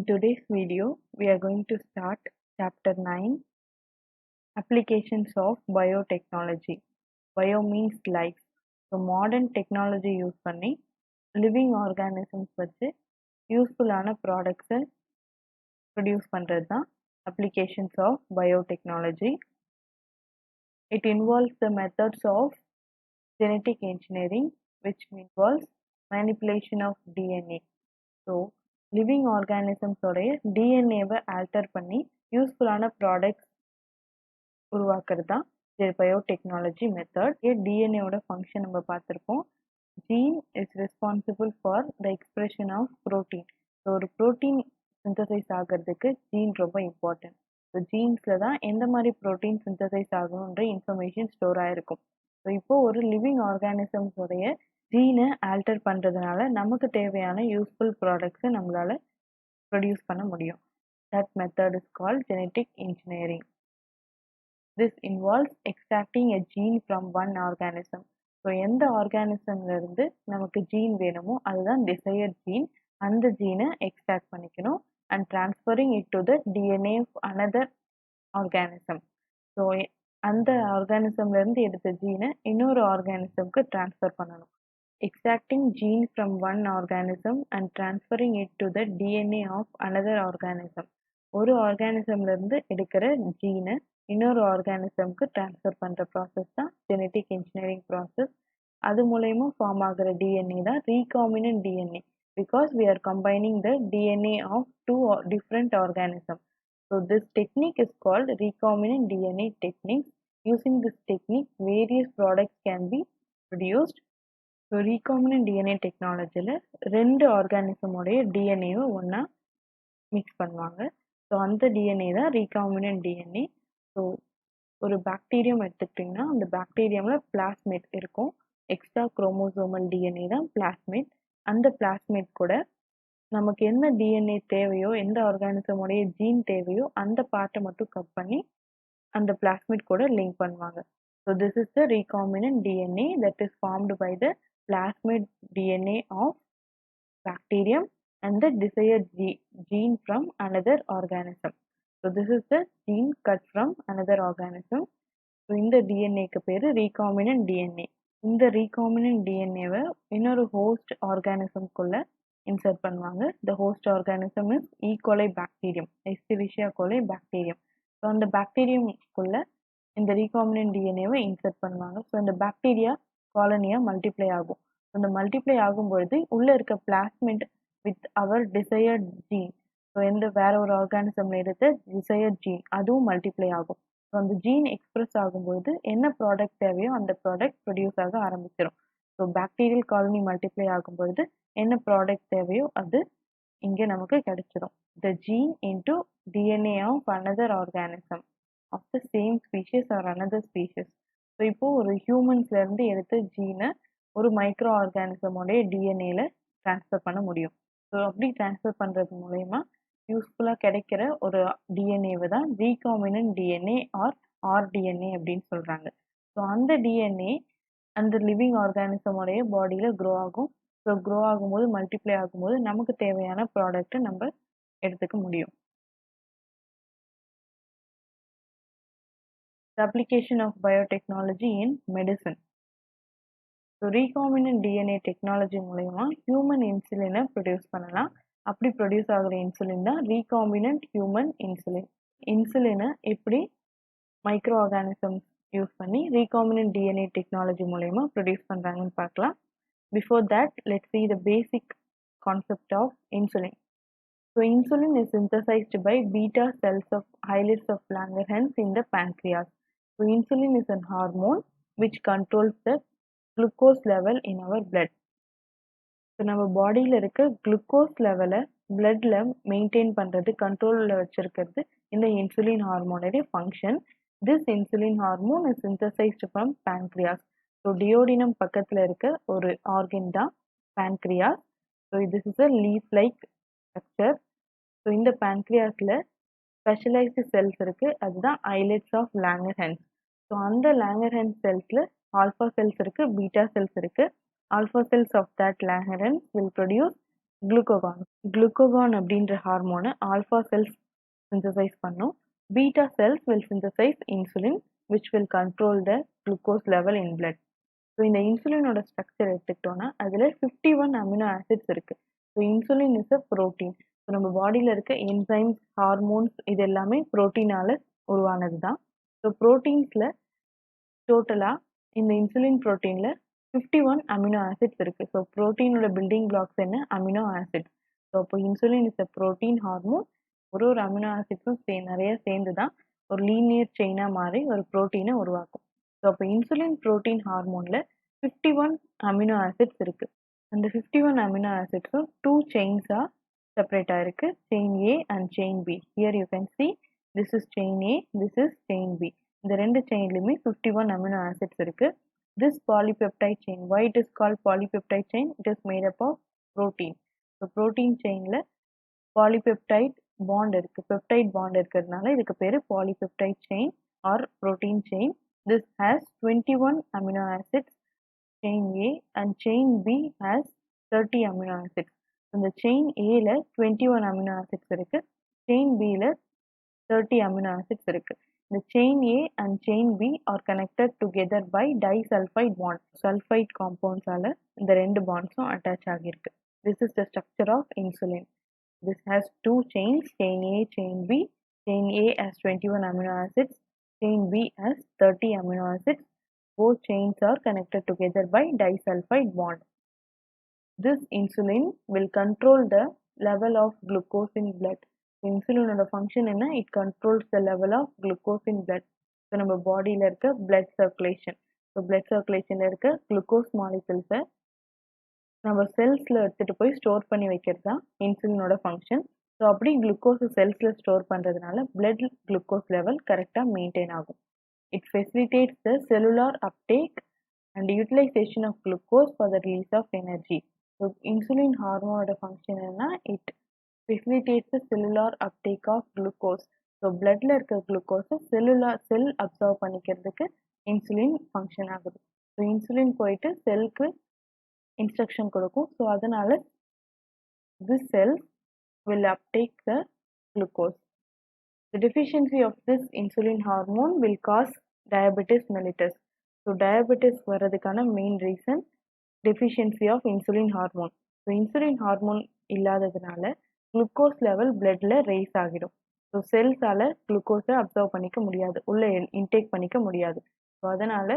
In today's video, we are going to start Chapter 9 Applications of Biotechnology. Bio means life. So, modern technology use பண்ணி living organisms வச்சு யூஸ்ஃபுல்லான ப்ராடக்ட்ஸை produce பண்ணுறது தான் applications of biotechnology. It involves the methods of genetic engineering, which involves manipulation of DNA. So, living ஆர்கானிசம்ஸோடைய டிஎன்ஏவை alter பண்ணி யூஸ்ஃபுல்லான ப்ராடக்ட்ஸ் உருவாக்குறது தான் பயோடெக்னாலஜி மெத்தட். டிஎன்ஏவோட ஃபங்க்ஷன் நம்ம பார்த்துருப்போம். Gene is responsible for the expression of protein. So ஒரு protein synthesise ஆகிறதுக்கு ஜீன் ரொம்ப இம்பார்ட்டன்ட். ஸோ ஜீன்ஸில் தான் எந்த மாதிரி ப்ரோட்டீன் சிந்தசைஸ் ஆகணுன்ற இன்ஃபர்மேஷன் ஸ்டோர் ஆகிருக்கும். ஸோ இப்போது ஒரு லிவிங் ஆர்கானிசம்ஸோடைய ஜீனை ஆல்டர் பண்ணுறதுனால நமக்கு தேவையான யூஸ்ஃபுல் ப்ராடக்ட்ஸை நம்மளால் ப்ரொடியூஸ் பண்ண முடியும். That method is called genetic engineering. This involves extracting a gene from one organism. So எந்த ஆர்கானிசம்லேருந்து நமக்கு ஜீன் வேணுமோ அதுதான் டிசையர்ட் ஜீன். அந்த ஜீனை எக்ஸ்ட்ராக்ட் பண்ணிக்கணும் and transferring it to the DNA of another organism. So அந்த ஆர்கானிசம்லேருந்து எடுத்த ஜீனை இன்னொரு ஆர்கானிசம்க்கு ட்ரான்ஸ்ஃபர் பண்ணணும். Extracting gene from one organism and transferring it to the DNA of another organism. ஒரு ஆர்கானிசம்லேருந்து எடுக்கிற ஜீனை இன்னொரு ஆர்கானிசம்க்கு ட்ரான்ஸ்ஃபர் பண்ணுற ப்ராசஸ் தான் ஜெனட்டிக் இன்ஜினியரிங் ப்ராசஸ். அது மூலயமா ஃபார்ம் ஆகிற டிஎன்ஏ தான் recombinant DNA. Because we are combining the DNA of two different organisms. So this technique is called recombinant DNA technique. Using this technique, various products can be produced. So recombinant DNA டெக்னாலஜியில் ரெண்டு ஆர்கானிசமோடைய டிஎன்ஏவை ஒன்றா mix பண்ணுவாங்க. So அந்த DNA தான் recombinant DNA. So ஒரு bacterium எடுத்துக்கிட்டிங்கன்னா அந்த பாக்டீரியமில் plasmid இருக்கும். எக்ஸ்ட்ரா குரோமோசோமல் டிஎன்ஏ தான் பிளாஸ்மேட். அந்த பிளாஸ்மேட் கூட நமக்கு என்ன டிஎன்ஏ தேவையோ, எந்த ஆர்கானிசமோடைய ஜீன் தேவையோ அந்த பார்ட்டை மட்டும் கட் பண்ணி அந்த பிளாஸ்மேட் கூட லிங்க் பண்ணுவாங்க. So this is the recombinant DNA that is formed by the plasmid DNA of bacterium and the desired gene from another organism. So this is the gene cut from another organism. So இந்த டிஎன்ஏக்கு பேரு recombinant DNA. இந்த recombinant டிஎன்ஏவை இன்னொரு host ஆர்கானிசம்குள்ள insert பண்ணுவாங்க. The host organism is E. coli bacterium, Escherichia coli bacterium. So அந்த பாக்டீரியம்குள்ள இந்த recombinant டிஎன்ஏவை insert பண்ணுவாங்க. ஸோ இந்த பாக்டீரியா காலனியாக மல்டிப்ளை ஆகும். அந்த மல்டிப்ளை ஆகும்பொழுது உள்ளே இருக்க plasmid with our desired gene, so எந்த வேற ஒரு ஆர்கானிசம்ல எடுத்த டிசையர்ட் ஜீன் அதுவும் மல்டிப்ளை ஆகும். ஸோ அந்த ஜீன் எக்ஸ்பிரஸ் ஆகும்போது என்ன ப்ராடக்ட் தேவையோ அந்த ப்ராடக்ட் ப்ரொடியூஸ் ஆக ஆரம்பிச்சிடும். ஸோ பாக்டீரியல் காலனி மல்டிப்ளை ஆகும்பொழுது என்ன ப்ராடக்ட் தேவையோ அது இங்கே நமக்கு கிடைச்சிடும். The gene into DNA of another organism of the same species or another species. So இப்போது ஒரு ஹியூமன்ஸ்லேருந்து எடுத்த ஜீனை ஒரு மைக்ரோ ஆர்கானிசமோடைய டிஎன்ஏல ட்ரான்ஸ்ஃபர் பண்ண முடியும். ஸோ அப்படி ட்ரான்ஸ்ஃபர் பண்ணுறது மூலயமா யூஸ்ஃபுல்லாக கிடைக்கிற ஒரு டிஎன்ஏவை தான் ரீகாமினன்ட் டிஎன்ஏ ஆர் ஆர்டிஎன்ஏ அப்படின்னு சொல்கிறாங்க. ஸோ அந்த டிஎன்ஏ அந்த லிவிங் ஆர்கானிசமோடைய பாடியில் க்ரோ ஆகும். ஸோ க்ரோ ஆகும்போது மல்டிப்ளை ஆகும்போது நமக்கு தேவையான ப்ராடக்ட்டை நம்ம எடுத்துக்க முடியும். The application of biotechnology in medicine. So recombinant DNA technology மூலயமா ஹியூமன் இன்சுலினை ப்ரொடியூஸ் பண்ணலாம். அப்படி ப்ரொடியூஸ் ஆகிற இன்சுலின் தான் ரீகாமினன்ட் ஹியூமன் இன்சுலின். இன்சுலினை எப்படி மைக்ரோ ஆர்கானிசம்ஸ் யூஸ் பண்ணி ரீகாமினன்ட் டிஎன்ஏ டெக்னாலஜி மூலயமா ப்ரொடியூஸ் பண்ணுறாங்கன்னு பார்க்கலாம். Before that let's see the basic concept of insulin. So insulin is synthesized by beta cells of islets of Langerhans in the pancreas. So insulin is an hormone which controls the glucose level in our blood. So நம்ம பாடியில் இருக்க glucose லெவலை பிளட்டில் maintain பண்ணுறது, கண்ட்ரோலில் வச்சுருக்கிறது இந்த insulin ஹார்மோனுடைய function. This insulin hormone is synthesised from pancreas. So duodenum பக்கத்தில் இருக்க ஒரு ஆர்கன் தான் pancreas. So this is a leaf like structure. So இந்த பேன்க்ரியாஸில் ஸ்பெஷலைஸ்டு செல்ஸ் இருக்குது, அதுதான் ஐலெட்ஸ் ஆஃப் லாங்கர்ஹன்ஸ். ஸோ அந்த லாங்கர்ஹன்ஸ் செல்ஸில் ஆல்ஃபா செல்ஸ் இருக்குது, பீட்டா செல்ஸ் இருக்குது. Alpha cells of that Langerhans will produce glucagon. Glucagon அப்படின்ற ஹார்மோனை ஆல்ஃபா செல்ஸ் சிந்தசைஸ் பண்ணும். Beta cells will synthesize insulin which will control the glucose level in blood. So இந்த இன்சுலினோட structure எடுத்துக்கிட்டோம்னா அதில் 51 amino acids இருக்குது. So insulin is a protein. So நம்ம பாடியில் இருக்க என்சைம்ஸ், ஹார்மோன்ஸ் இது எல்லாமே ப்ரோட்டீனால் உருவானது தான். ஸோ ப்ரோட்டீன்ஸில் டோட்டலாக இந்த இன்சுலின் ப்ரோட்டீனில் 51 அமினோ ஆசிட்ஸ் இருக்குது. ஸோ ப்ரோட்டீனோட பில்டிங் பிளாக்ஸ் என்ன? Amino acids. ஸோ அப்போ insulin is a protein hormone. ஒரு அமினோ ஆசிட்ஸும் நிறைய சேர்ந்து தான் ஒரு லீனியர் செயினாக மாறி ஒரு ப்ரோட்டீனை உருவாக்கும். ஸோ அப்போ இன்சுலின் ப்ரோட்டீன் ஹார்மோனில் 51 அமினோ ஆசிட்ஸ் இருக்குது. அந்த 51 அமினோ ஆசிட்ஸும் 2 செயின்ஸாக செப்பரேட் ஆகிருக்கு. Chain A and chain B. Here you can see this is chain A, this is chain B. இந்த ரெண்டு செயின்லையுமே 51 அமினோ ஆசிட்ஸ் இருக்குது. This polypeptide chain, why it is called polypeptide chain? It is made up of protein. So protein chainல polypeptide bond இருக்கு, peptide bond இருக்கிறதுனால இதுக்கு பேரு polypeptide chain or protein chain. This has 21 amino acids, chain A, and chain B has 30 amino acids. இந்த chain Aல 21 amino acids இருக்கு, chain Bல 30 amino acids இருக்கு. The chain A and chain B are connected together by disulfide bond. Sulfide compounds ஆல இந்த ரெண்டு bondsம் attach ஆகிருக்கு. This is the structure of insulin. This has two chains, chain A, chain B. Chain A has 21 amino acids, chain B has 30 amino acids. Both chains are connected together by disulfide bond. This insulin will control the level of glucose in blood. இன்சுலினோட function என்ன? It controls the level of glucose in blood. So நம்ம பாடியில் இருக்க blood circulation, so பிளட் சர்க்குலேஷனில் இருக்க glucose மாலிகுல்ஸை நம்ம செல்ஸில் எடுத்துகிட்டு போய் ஸ்டோர் பண்ணி வைக்கிறது தான் இன்சுலினோட ஃபங்க்ஷன். ஸோ அப்படி குளுக்கோஸை செல்ஸில் ஸ்டோர் பண்ணுறதுனால பிளட் குளுக்கோஸ் லெவல் கரெக்டாக மெயின்டைன் ஆகும். It facilitates the cellular uptake and utilisation of glucose for the release of energy. So insulin ஹார்மோனோட ஃபங்க்ஷன் என்னன்னா it facilitates the cellular uptake of glucose. So பிளட்ல இருக்க குளுக்கோஸை செல் அப்சர்வ் பண்ணிக்கிறதுக்கு insulin function ஆகுது. So insulin போயிட்டு செல்க்கு instruction கொடுக்கும். ஸோ அதனால this cells will uptake the glucose. The deficiency of this insulin hormone will cause diabetes mellitus. So diabetes வர்றதுக்கான main reason deficiency of insulin hormone. So insulin hormone இல்லாததுனால glucose level பிளட்ல rise ஆகிடும். So செல்ஸால் குளுக்கோஸை observe பண்ணிக்க முடியாது, உள்ள intake பண்ணிக்க முடியாது. ஸோ அதனால்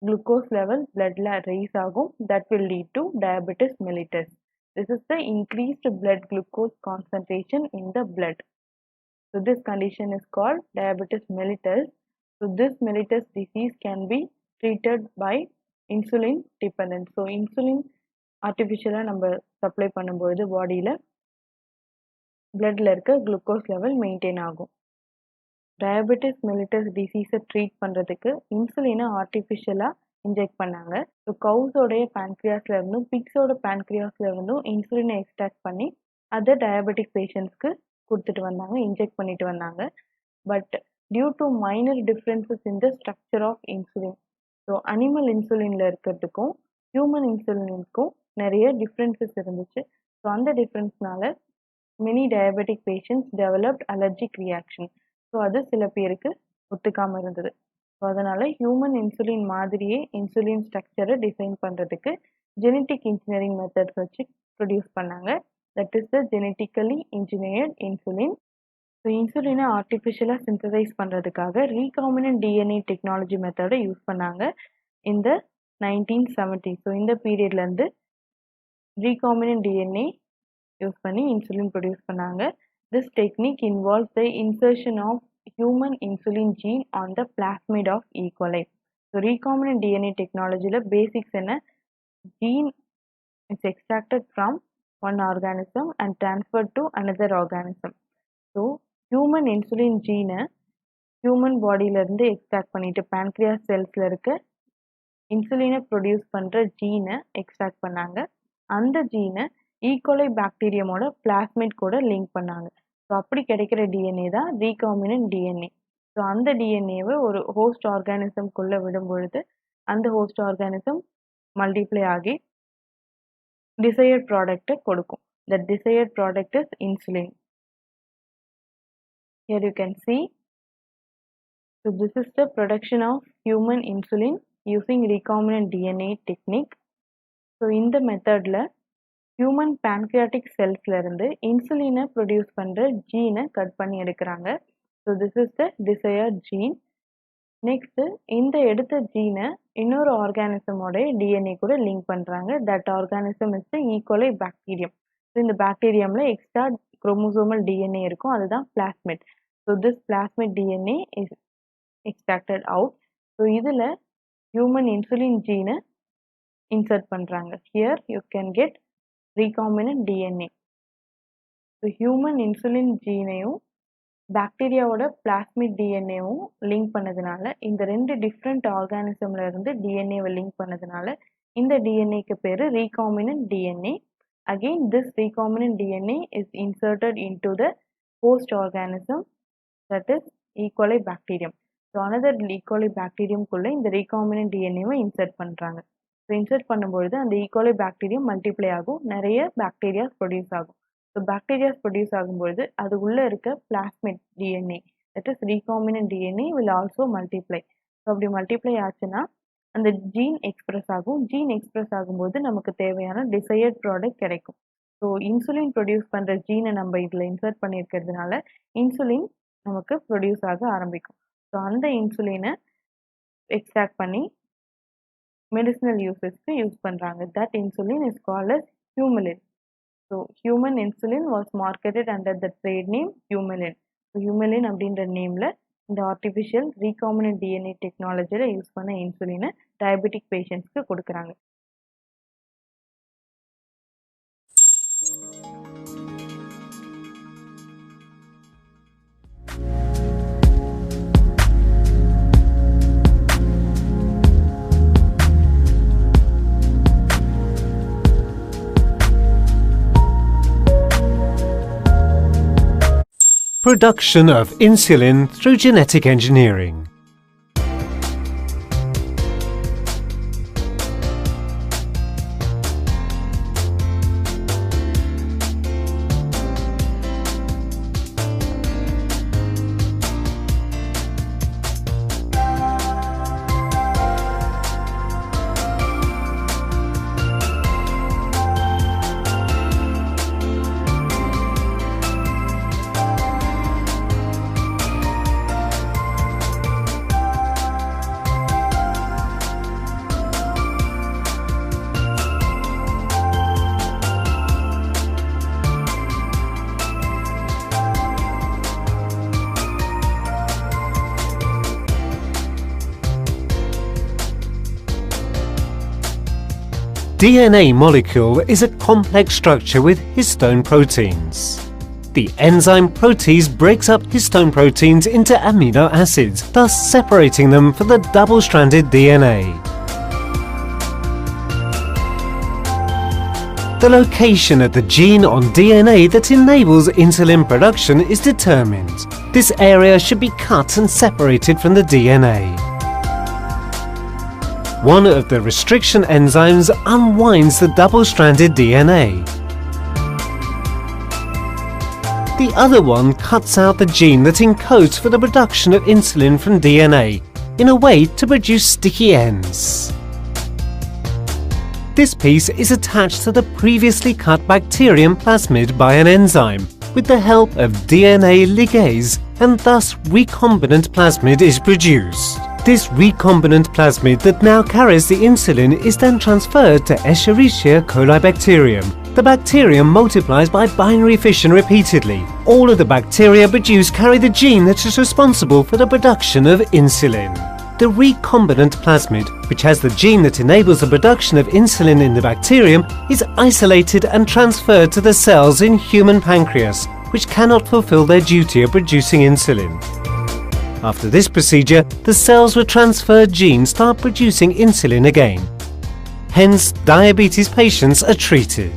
குளுக்கோஸ் லெவல் பிளட்ல ரைஸ் ஆகும். That will lead to diabetes mellitus. This is the increased blood glucose concentration in the blood. So this condition is called diabetes mellitus. So this mellitus disease can be treated by insulin dependence. So insulin ஆர்டிஃபிஷியலாக நம்ம supply பண்ணும்பொழுது பாடியில் பிளட்ல இருக்க glucose level maintain ஆகும். Diabetes mellitus டிசீஸை treat பண்ணுறதுக்கு இன்சுலினை ஆர்டிஃபிஷியலாக inject பண்ணாங்க. So கவுஸோடைய பேன்க்ரியாஸ்ல இருந்தும் பிக்ஸோட பேன்க்ரியாஸ்ல இருந்தும் இன்சுலினை எக்ஸ்ட்ராக்ட் பண்ணி அதை டயபெட்டிக் பேஷண்ட்ஸ்க்கு கொடுத்துட்டு வந்தாங்க, இன்ஜெக்ட் பண்ணிட்டு வந்தாங்க. But due to minor differences in the structure of insulin, so animal இன்சுலினில் இருக்கிறதுக்கும் ஹியூமன் இன்சுலினுக்கும் நிறைய டிஃப்ரென்சஸ் இருந்துச்சு. ஸோ அந்த டிஃப்ரென்ஸ்னால many diabetic patients developed allergic reaction. So அது சில பேருக்கு ஒத்துக்காமல் இருந்தது. ஸோ அதனால் ஹியூமன் இன்சுலின் மாதிரியே இன்சுலின் ஸ்ட்ரக்சரை டிசைன் பண்ணுறதுக்கு ஜெனட்டிக் இன்ஜினியரிங் மெத்தட்ஸ் வச்சு ப்ரொடியூஸ் பண்ணாங்க. That is the genetically engineered insulin. So இன்சுலினை ஆர்டிஃபிஷியலாக சிந்தசைஸ் பண்ணுறதுக்காக ரீகாம்பினன்ட் டிஎன்ஏ டெக்னாலஜி மெத்தடை யூஸ் பண்ணாங்க இந்த 1970. ஸோ இந்த பீரியட்லேருந்து ரீகாம்பினன்ட் டிஎன்ஏ யூஸ் பண்ணி இன்சுலின் ப்ரொடியூஸ் பண்ணாங்க. This technique involves the insertion of human insulin gene on the plasmid of E coli. So recombinant DNA டெக்னாலஜியில் பேசிக்ஸ் என்ன? Gene it's extracted from one organism and transferred to another organism. So human insulin ஜீனை human பாடியிலேருந்து extract பண்ணிட்டு pancreas செல்ஸில் இருக்க இன்சுலினை produce பண்ணுற ஜீனை எக்ஸ்ட்ராக்ட் பண்ணாங்க. அந்த ஜீனை ஈகோலை பாக்டீரியமோட பிளாஸ்மிட் கூட லிங்க் பண்ணாங்க. ஸோ அப்படி கிடைக்கிற டிஎன்ஏ தான் ரீகாம்பினன்ட் டிஎன்ஏ. ஸோ அந்த டிஎன்ஏவை ஒரு ஹோஸ்ட் ஆர்கானிசம்குள்ளே விடும் பொழுது அந்த ஹோஸ்ட் ஆர்கானிசம் மல்டிப்ளை ஆகி டிசையர்ட் ப்ராடக்டை கொடுக்கும். The desired product is insulin. Here you can see, so this is the production of human insulin using recombinant DNA technique. So இந்த மெத்தட்ல human pancreatic cellsல இருந்து இன்சுலினை ப்ரொடியூஸ் பண்ற ஜீனை கட் பண்ணி எடுக்கிறாங்க. So this is the desired gene. Next, இந்த எடுத்த ஜீனை இன்னொரு ஆர்கானிசமோட DNA கூட லிங்க் பண்றாங்க. That organism is the E. coli bacterium. So இந்த பாக்டீரியம்ல எக்ஸ்ட்ரா குரோமோசோமல் DNA இருக்கும், அதுதான் plasmid. So this plasmid DNA is extracted out. So இதுல human insulin gene insert பண்றாங்க. Here you can get recombinant DNA. So human insulin geneயும் பாக்டீரியாவோட plasmid DNAவும் link பண்ணதுனால, இந்த ரெண்டு டிஃப்ரெண்ட் ஆர்கானிசம்ல இருந்து DNAவை லிங்க் பண்ணதுனால இந்த DNAக்கு பேரு recombinant DNA. Again, this recombinant DNA is inserted into the host organism, that is E. coli bacterium. So another E. coli bacterium குள்ள இந்த recombinant DNA-வை இன்சர்ட் பண்றாங்க. ஸோ இன்சர்ட் பண்ணும்பொழுது அந்த E. coli bacterium மல்டிப்ளை ஆகும், நிறைய பாக்டீரியாஸ் ப்ரொடியூஸ் ஆகும். So bacterias produce ஆகும்பொழுது அது உள்ள இருக்க plasmid DNA, that is recombinant DNA will also multiply. So அப்படி மல்டிப்ளை ஆச்சுன்னா அந்த ஜீன் எக்ஸ்பிரஸ் ஆகும். ஜீன் எக்ஸ்பிரஸ் ஆகும்போது நமக்கு தேவையான டிசையர்ட் ப்ராடக்ட் கிடைக்கும். ஸோ இன்சுலின் ப்ரொடியூஸ் பண்ணுற ஜீனை நம்ம இதில் இன்சர்ட் பண்ணியிருக்கிறதுனால இன்சுலின் நமக்கு ப்ரொடியூஸ் ஆக ஆரம்பிக்கும். ஸோ அந்த இன்சுலினை எக்ஸ்ட்ராக்ட் பண்ணி மெடிசினல் யூசஸ்க்கு யூஸ் பண்ணுறாங்க. That insulin is called as Humulin. So human insulin was marketed under the trade name Humulin. So Humulin அப்படின்ற நேமில் இந்த ஆர்டிஃபிஷியல் ரீகாம்பினன்ட் டிஎன்ஏ டெக்னாலஜியில் யூஸ் பண்ண இன்சுலினை டயபெட்டிக் பேஷண்ட்ஸ்க்கு கொடுக்குறாங்க. Production of insulin through genetic engineering. DNA molecule is a complex structure with histone proteins. The enzyme protease breaks up histone proteins into amino acids, thus separating them from the double-stranded DNA. The location of the gene on DNA that enables insulin production is determined. This area should be cut and separated from the DNA. One of the restriction enzymes unwinds the double-stranded DNA. The other one cuts out the gene that encodes for the production of insulin from DNA in a way to produce sticky ends. This piece is attached to the previously cut bacterium plasmid by an enzyme with the help of DNA ligase, and thus recombinant plasmid is produced. This recombinant plasmid that now carries the insulin is then transferred to Escherichia coli bacterium. The bacterium multiplies by binary fission repeatedly. All of the bacteria produced carry the gene that is responsible for the production of insulin. The recombinant plasmid, which has the gene that enables the production of insulin in the bacterium, is isolated and transferred to the cells in human pancreas, which cannot fulfill their duty of producing insulin. After this procedure, the cells with transferred genes start producing insulin again. Hence, diabetes patients are treated.